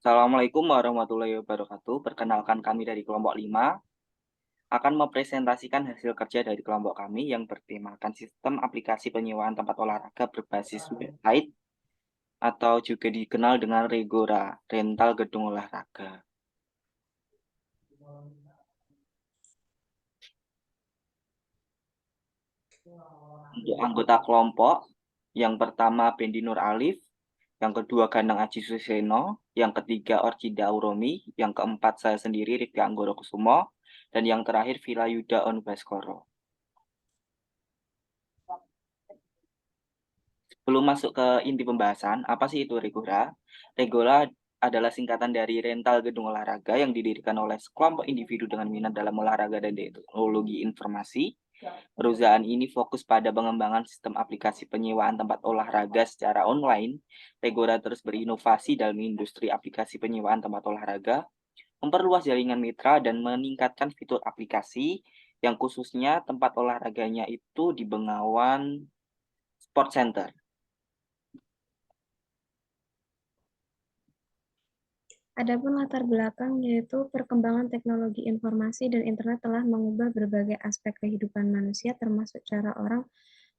Assalamualaikum warahmatullahi wabarakatuh. Perkenalkan kami dari kelompok 5 akan mempresentasikan hasil kerja dari kelompok kami yang bertemakan sistem aplikasi penyewaan tempat olahraga berbasis website atau juga dikenal dengan Regora, rental gedung olahraga. Untuk anggota kelompok, yang pertama Bendi Nur Alif, yang kedua Ganang Aji Suseno, yang ketiga Orchida Auromi, yang keempat saya sendiri Rifki Anggoro Kusumo, dan yang terakhir Vila Yuda On Baskoro. Belum masuk ke inti pembahasan, apa sih itu Regora? Regora adalah singkatan dari rental gedung olahraga yang didirikan oleh sekelompok individu dengan minat dalam olahraga dan teknologi informasi. Perusahaan ini fokus pada pengembangan sistem aplikasi penyewaan tempat olahraga secara online. Regora terus berinovasi dalam industri aplikasi penyewaan tempat olahraga, memperluas jaringan mitra dan meningkatkan fitur aplikasi yang khususnya tempat olahraganya itu di Bengawan Sport Center. Adapun latar belakang yaitu perkembangan teknologi informasi dan internet telah mengubah berbagai aspek kehidupan manusia termasuk cara orang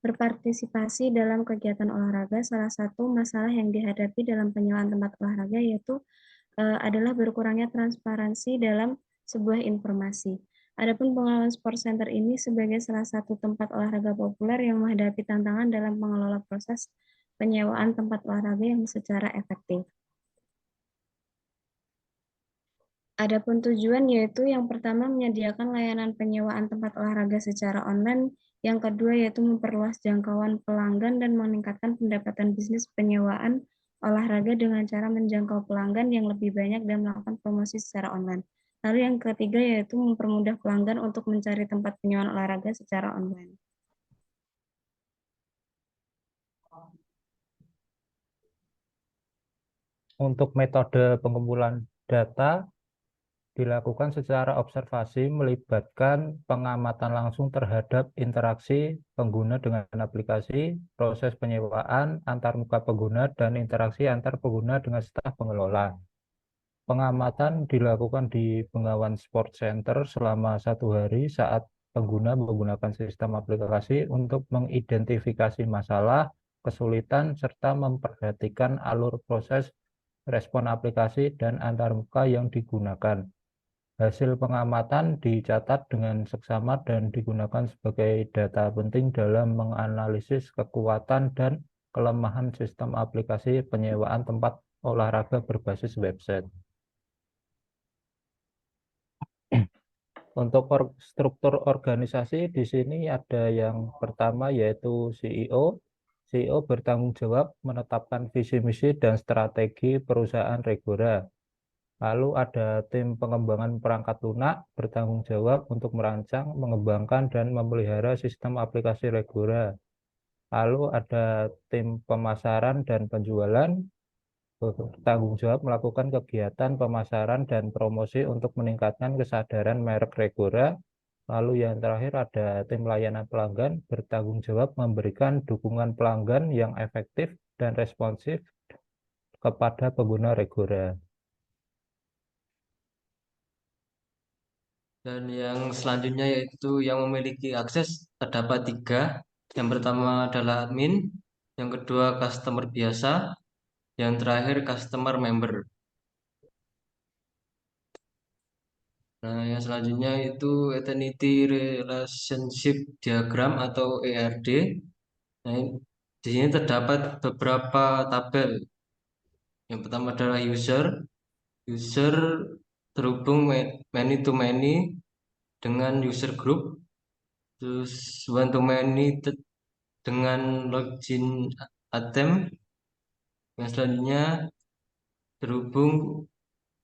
berpartisipasi dalam kegiatan olahraga. Salah satu masalah yang dihadapi dalam penyewaan tempat olahraga yaitu adalah berkurangnya transparansi dalam sebuah informasi. Adapun Bengawan Sport Center ini sebagai salah satu tempat olahraga populer yang menghadapi tantangan dalam mengelola proses penyewaan tempat olahraga yang secara efektif. Adapun tujuan yaitu yang pertama menyediakan layanan penyewaan tempat olahraga secara online, yang kedua yaitu memperluas jangkauan pelanggan dan meningkatkan pendapatan bisnis penyewaan olahraga dengan cara menjangkau pelanggan yang lebih banyak dan melakukan promosi secara online. Lalu yang ketiga yaitu mempermudah pelanggan untuk mencari tempat penyewaan olahraga secara online. Untuk metode pengumpulan data dilakukan secara observasi melibatkan pengamatan langsung terhadap interaksi pengguna dengan aplikasi, proses penyewaan antarmuka pengguna, dan interaksi antar pengguna dengan staf pengelola. Pengamatan dilakukan di Bengawan Sport Center selama 1 hari saat pengguna menggunakan sistem aplikasi untuk mengidentifikasi masalah, kesulitan, serta memperhatikan alur proses respon aplikasi dan antarmuka yang digunakan. Hasil pengamatan dicatat dengan seksama dan digunakan sebagai data penting dalam menganalisis kekuatan dan kelemahan sistem aplikasi penyewaan tempat olahraga berbasis website. Untuk struktur organisasi di sini ada yang pertama yaitu CEO. CEO bertanggung jawab menetapkan visi misi dan strategi perusahaan Regora. Lalu ada tim pengembangan perangkat lunak bertanggung jawab untuk merancang, mengembangkan, dan memelihara sistem aplikasi Regora. Lalu ada tim pemasaran dan penjualan bertanggung jawab melakukan kegiatan pemasaran dan promosi untuk meningkatkan kesadaran merek Regora. Lalu yang terakhir ada tim layanan pelanggan bertanggung jawab memberikan dukungan pelanggan yang efektif dan responsif kepada pengguna Regora. Dan yang selanjutnya yaitu yang memiliki akses terdapat 3. Yang pertama adalah admin, yang kedua customer biasa, yang terakhir customer member. Nah, yang selanjutnya itu Eternity Relationship Diagram atau ERD. Nah, di sini terdapat beberapa tabel. Yang pertama adalah user. User terhubung many to many dengan user group. Terus one to many dengan login item. Yang selanjutnya terhubung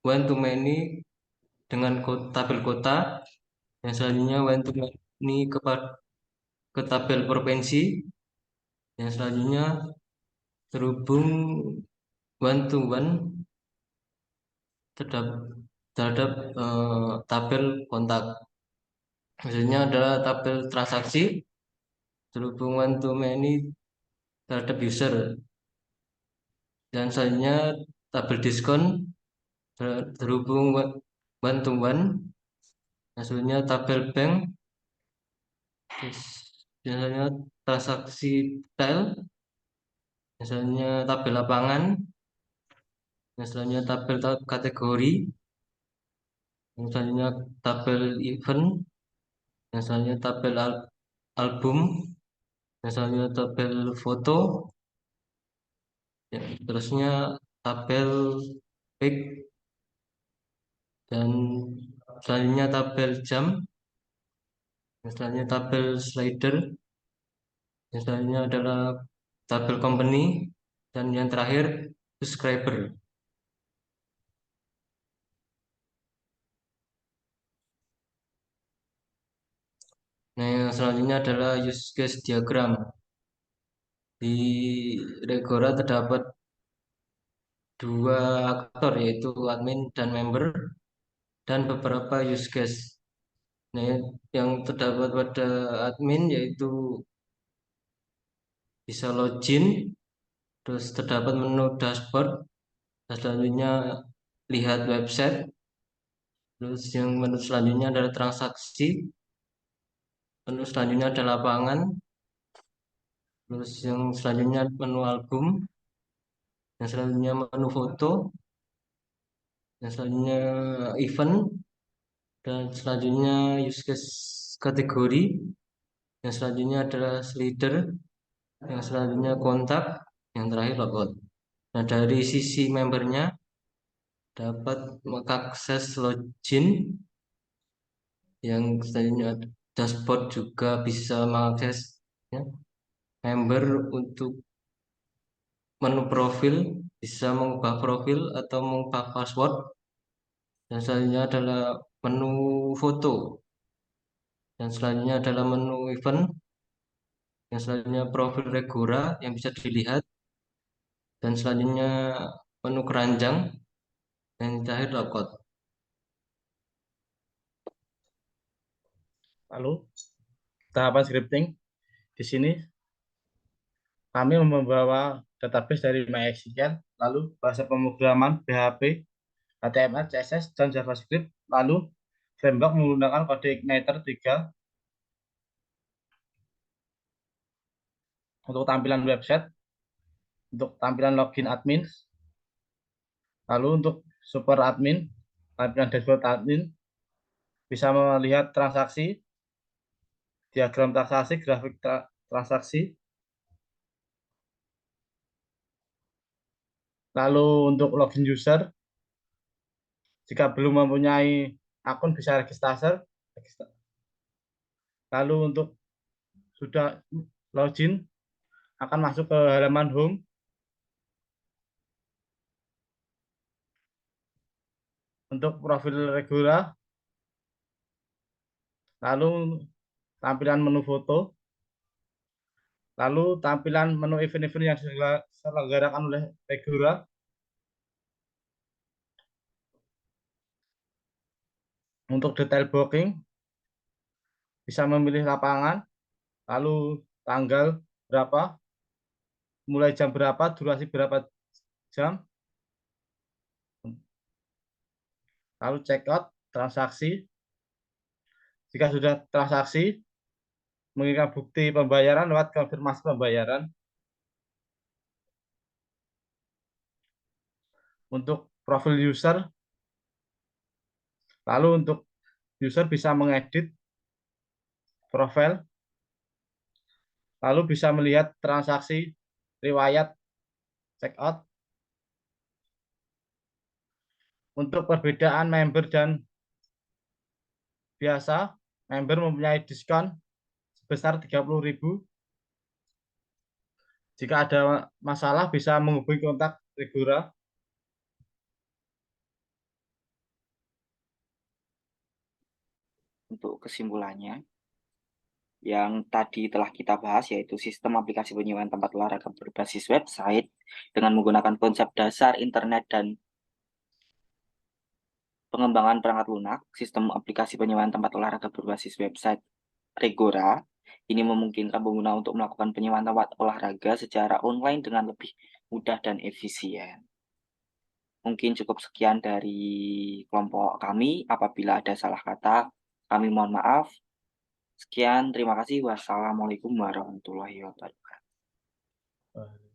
one to many dengan tabel kota. Yang selanjutnya one to many ke tabel provinsi. Yang selanjutnya terhubung one to one terhadap tabel kontak. Maksudnya adalah tabel transaksi terhubung one to many terhadap user. Dan selanjutnya tabel diskon terhubung bantuan, hasilnya tabel bank, terus biasanya transaksi detail, misalnya tabel lapangan, misalnya tabel kategori, misalnya tabel event, misalnya tabel album, misalnya tabel foto, ya, terusnya tabel pick, dan selanjutnya tabel jam, misalnya tabel slider, misalnya adalah tabel company, dan yang terakhir subscriber. Nah, yang selanjutnya adalah use case diagram. Di Regora terdapat dua aktor, yaitu admin dan member, dan beberapa use case. Nah, yang terdapat pada admin yaitu bisa login, terus terdapat menu dashboard, dan selanjutnya lihat website, terus yang menu selanjutnya adalah transaksi, menu selanjutnya adalah lapangan, terus yang selanjutnya menu album, yang selanjutnya menu foto, yang selanjutnya event, dan selanjutnya use case kategori, yang selanjutnya adalah slider, yang selanjutnya kontak, yang terakhir logout. Nah, dari sisi membernya dapat mengakses login, yang selanjutnya dashboard juga bisa mengakses, ya, member untuk menu profil, bisa mengubah profil atau mengubah password, dan selanjutnya adalah menu foto, dan selanjutnya adalah menu event, yang selanjutnya profil Regora yang bisa dilihat, dan selanjutnya menu keranjang, dan terakhir logout. Lalu tahapan scripting di sini kami membawa database dari MySQL, lalu bahasa pemrograman PHP, HTML, CSS, dan JavaScript, lalu framework menggunakan kode Igniter 3 untuk tampilan website, untuk tampilan login admin, lalu untuk super admin, tampilan dashboard admin, bisa melihat transaksi, diagram transaksi, grafik transaksi. Lalu untuk login user, jika belum mempunyai akun bisa register. Lalu untuk sudah login, akan masuk ke halaman home. Untuk profil Regora, lalu tampilan menu foto, lalu tampilan menu event-event yang diselenggarakan oleh Regora. Untuk detail booking, bisa memilih lapangan, lalu tanggal berapa, mulai jam berapa, durasi berapa jam, lalu check out, transaksi. Jika sudah transaksi, mengirimkan bukti pembayaran lewat konfirmasi pembayaran. Untuk profil user, lalu untuk user bisa mengedit profil, lalu bisa melihat transaksi, riwayat, check out. Untuk perbedaan member dan biasa, member mempunyai diskon sebesar 30.000. Jika ada masalah bisa menghubungi kontak Regora. Untuk kesimpulannya, yang tadi telah kita bahas yaitu sistem aplikasi penyewaan tempat olahraga berbasis website dengan menggunakan konsep dasar internet dan pengembangan perangkat lunak. Sistem aplikasi penyewaan tempat olahraga berbasis website Regora ini memungkinkan pengguna untuk melakukan penyewaan tempat olahraga secara online dengan lebih mudah dan efisien. Mungkin cukup sekian dari kelompok kami. Apabila ada salah kata, kami mohon maaf. Sekian, terima kasih. Wassalamualaikum warahmatullahi wabarakatuh.